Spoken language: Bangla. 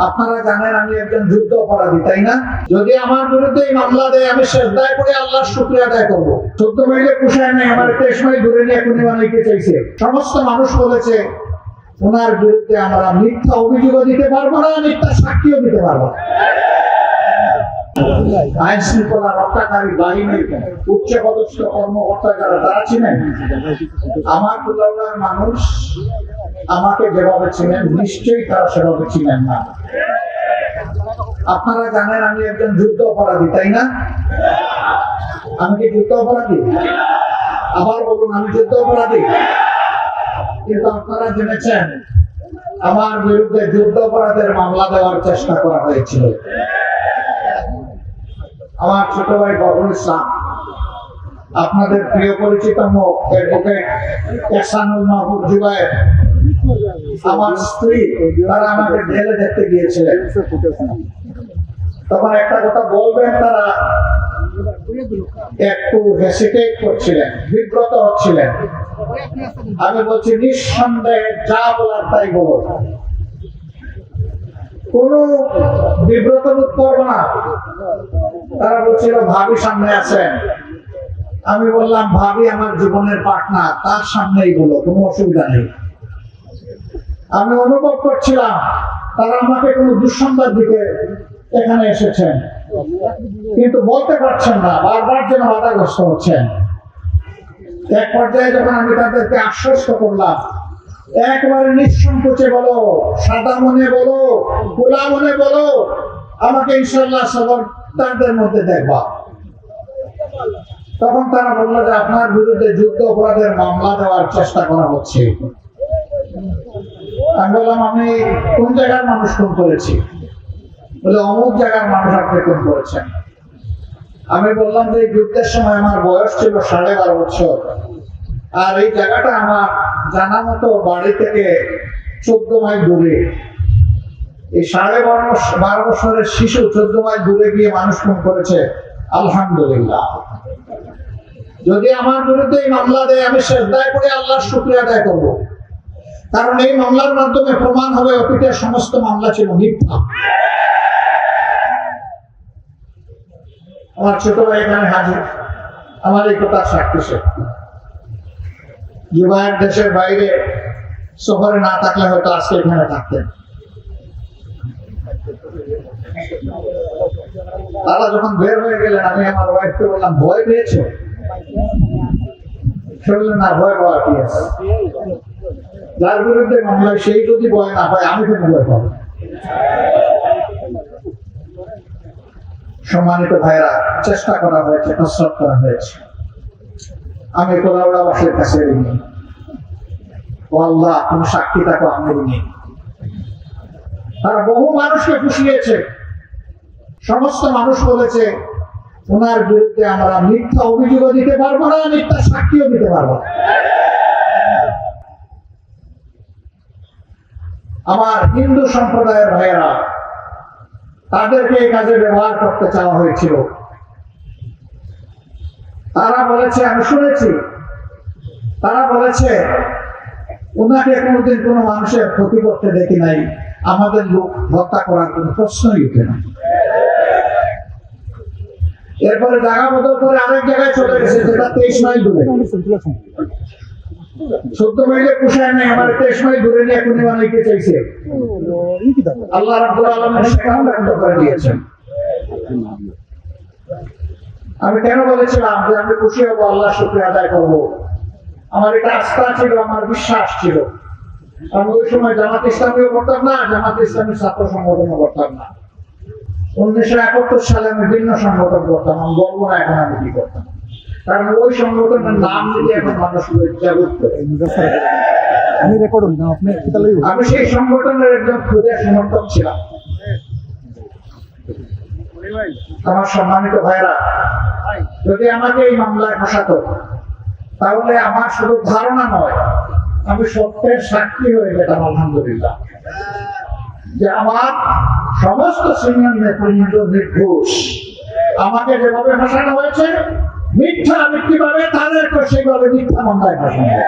আপনারা জানেন আমি একজন যুদ্ধ অপরাধী, তাই না? যদি আমার বিরুদ্ধে এই মামলা দেয়, আমি সেজদায় পড়ে আল্লাহর শুকরিয়া আদায় করবো। 14 মাইলে পুষায় নেই, আমার 23 মাইল দূরে নিয়ে খুনি বানাইতে চাইছে। সমস্ত মানুষ বলেছে ওনার বিরুদ্ধে আমরা মিথ্যা অভিযোগও দিতে পারবো না, মিথ্যা সাক্ষীও দিতে পারবো না। আইন শৃঙ্খলা রক্ষাকারী বাহিনীর উচ্চ পদস্থ কর্মকর্তা যারা, তারা ছিলেন আমার কুলাউড়ার মানুষ আমাকে যেভাবে ছিলেন, নিশ্চয়ই তারা সেভাবে ছিলেন না। আপনারা জানেন আমি একজন যুদ্ধ অপরাধী, তাই না? আমি কি যুদ্ধ অপরাধী? আবার বলুন, আমি যুদ্ধ অপরাধী। কিন্তু আপনারা জেনেছেন আমার বিরুদ্ধে যুদ্ধ অপরাধের মামলা দেওয়ার চেষ্টা করা হয়েছিল। আমার ছোট ভাই বদরুল ইসলাম, আপনাদের প্রিয় পরিচিত মুখ অ্যাডভোকেট এহসানুল মাহবুব জুবায়ের, আমার স্ত্রী, তারা আমাকে জেলে দেখতে গিয়েছিলেন। তখন একটা কথা বলবেন, তারা একটু হেসিটেট করছিলেন, বিব্রত হচ্ছিলেন। আমি বলছি নিঃসন্দেহে যা বলার তাই বলো, কোন বিব্রত বোধ করবো না। তারা বলছিল ভাবি সামনে আছেন। আমি বললাম ভাবি আমার জীবনের পার্টনার, তার সামনেই বলো, কোনো অসুবিধা নেই। আমি অনুভব করছিলাম তারা আমাকে কোনো দুঃসংবাদ দিতে এখানে এসেছেন, কিন্তু বলতে পারছেন না, বারবার যেন বাধাগ্রস্ত হচ্ছেন। এক পর্যায়ে যখন আমি তাদেরকে আশ্বস্ত করলাম, একবারে নিঃসংকোচে বলো, সাদা মনে বলো, খোলা মনে বলো, আমাকে ইনশাআল্লাহ সবরদারদের মধ্যে দেখবা। তখন তারা বললো যে আপনার বিরুদ্ধে যুদ্ধ অপরাধের মামলা দেওয়ার চেষ্টা করা হচ্ছে। আমি বললাম আমি কোন জায়গার মানুষ খুন করেছি? বলে অমুক জায়গার মানুষ আপনি খুন করেছেন। আমি বললাম যে এই যুদ্ধের সময় আমার বয়স ছিল 12.5 বছর, আর এই জায়গাটা আমার জানা মতো বাড়ি থেকে 14 মাইল দূরে। এই 12.5 বছরের শিশু 14 মাইল দূরে গিয়ে মানুষ খুন করেছে, আলহামদুলিল্লাহ। যদি আমার বিরুদ্ধে এই মামলা দেয়, আমি সেজদায় পড়ে আল্লাহর শুকরিয়া আদায় করবো, কারণ এই মামলার মাধ্যমে প্রমাণ হবে অতীতের সমস্ত মামলা ছিল মিথ্যা। আমার ছোট ভাই এখানে হাজির, আমার এই কথা সাক্ষী সে। জুবায়ের দেশের বাইরে শহরে না থাকলে হয়তো আজকে এখানে থাকতেন। তারা যখন বের হয়ে গেলেন, আমি আমার ওয়াইফকে বললাম ভয় পেয়েছো? শুনলেন না, ভয় পাওয়া কি আছে? যার বিরুদ্ধে মামলা সেই যদি ভয় না পায়, আমি কেন ভয় পাবো? সম্মানিত ভাইরা, চেষ্টা করা হয়েছে, কসরত করা হয়েছে। আমি কোলাউড়াবাসীর কাছে ঋণী। ও আল্লাহ, কোন সাক্ষী থাকো আমি ঋণী। তারা বহু মানুষকে ফুসিয়েছে। সমস্ত মানুষ বলেছে ওনার বিরুদ্ধে আমরা মিথ্যা অভিযোগও দিতে পারবো না, মিথ্যা সাক্ষীও দিতে পারবো না। আমার হিন্দু সম্প্রদায়ের ভাইয়েরা, তাদেরকে এই কাজে ব্যবহার করতে চাওয়া হয়েছিল। তারা বলেছে, আমি শুনেছি, তারা বলেছে ওনাকে কোনোদিন কোনো মানুষের ক্ষতি করতে দেখি নাই, আমাদের লোক হত্যা করার কোনো প্রশ্নই উঠে না। এরপরে জায়গা বদল করে আরেক জায়গায় চলে গেছে, যেটা 23 মাইল দূরে। 14 মাইলে পুষায় নেই, আমার 23 মাইল দূরে নিয়ে খুনি বানাইতে চাইছে। আল্লাহ রাব্বুল আলামিন সেখানে বন্ধ করে দিয়েছেন। আমি কেন বলেছিলাম যে আমি খুশি হবো, আল্লাহ শুকরিয়া আদায় করবো? আমার এটা আস্থা ছিল, আমার বিশ্বাস ছিল। আমি ওই সময় জামাত ইসলামীও করতাম না, জামাত ইসলামীর ছাত্র সংগঠনও করতাম না। 1971 সালে আমি ভিন্ন সংগঠন করতাম। আমি বলবো না এখন আমি কি করতাম, কারণ ওই সংগঠনের নাম দিলে এখন মানুষ আমি সেই সংগঠনের একজন খুদে সমর্থক ছিলাম। আমার সম্মানিত ভাইরা, যদি আমাকে এই মামলায় ফাঁসাতো, তাহলে আমার শুধু ধারণা নয়, আমি সত্যের সাক্ষী হয়ে যেতাম আলহামদুলিল্লাহ, যে আমার সমস্ত সিনিয়র নেতৃবৃন্দ নির্দোষ। আমাকে যেভাবে ফাঁসানো হয়েছে, মিথ্যা পাবে তাদেরকে সেইভাবে মিথ্যা মামলায় ফাঁসানো হবে।